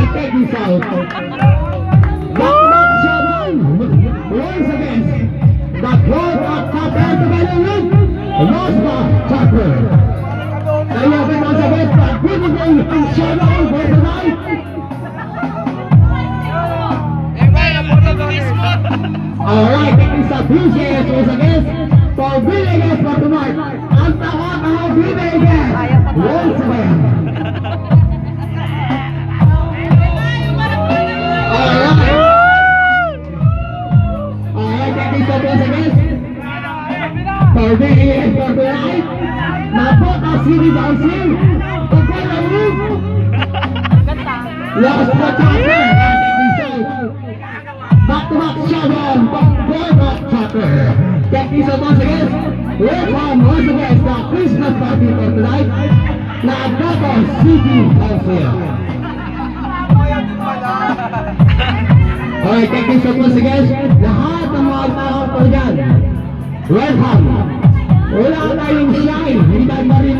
Alright, check this out. Back showdown. Once again, the quote of Chopper together with Rosba Chopper. Kaya ba once again, the beautiful showdown for tonight. Alright, check this out. Blue shares once again for Vegas for tonight. Ang tawag ng Vegas. Once again. Vegas for tonight. Napota City Council. Pagkala move. Lost the Chopper. Back-to-back showdown. Back Chopper. Check this out once again. Welcome once again the Christmas party for tonight. Napota City Council. Alright, check this out once again. Lahat ng mga tao po dyan. Welcome. Wala tayong shy. Hindi tayo marin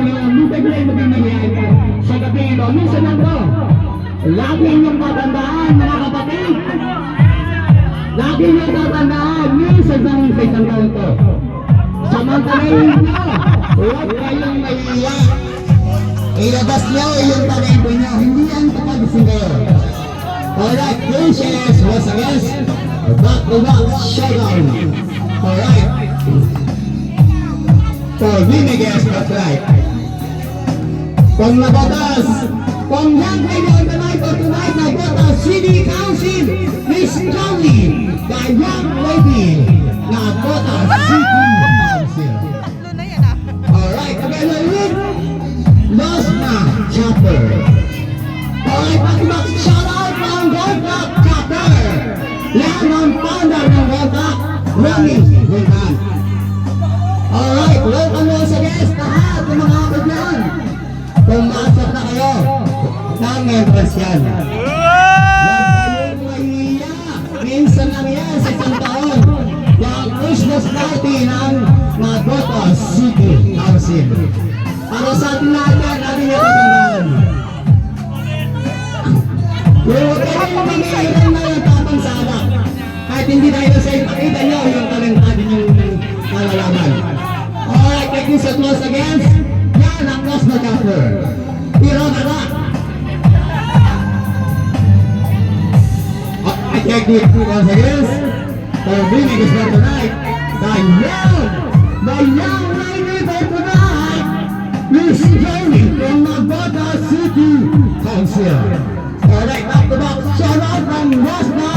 bigay maging nangyayari sa gabi ito. Minsan lang to. Lagi niyong tatandaan, mga kapatid. Lagi niyong tatandaan. Minsan lang sa isang taon to. Samantalayin niyo. Huwag kayong mahiya. Ilabas niyo yung talento niyo. Hindi yan kapag singer. Alright, Christians, once again, back-to-back showdown. Alright. For Vegas, that's right. Kung nabatas, kung young lady on the night for tonight, nabatas City Council, Miss Jolie, the young lady, nabatas City Council. Alright, together with Rosba Chopper. Alright, back-to-back shoutout ng Gold Cup Chopper. Yan ang founder ng Gold Cup, Ronnie Wilman. Alright, welcome once again lahat ng mga kaibigan. Pumasok na kayo ng entrance yan. Huwag kayong mahiya. Minsan lang yan sa isang taon. Yung Christmas party ng Nagota City Council. Para sa atin lahat yan, natin yung katandaan. Huwag kayong mamihiran na yung tapang sa anak. Kahit hindi tayo sa ipakita nyo yung talenta din yung nalalaman. Alright, check this out once again. Yan ang Rosba Chopper. Pero na. Alright, check this once again. For Vegas for tonight. The young lady for tonight. Miss Jolie from Nagota City Council. Alright, back to back. Shout out from Rosba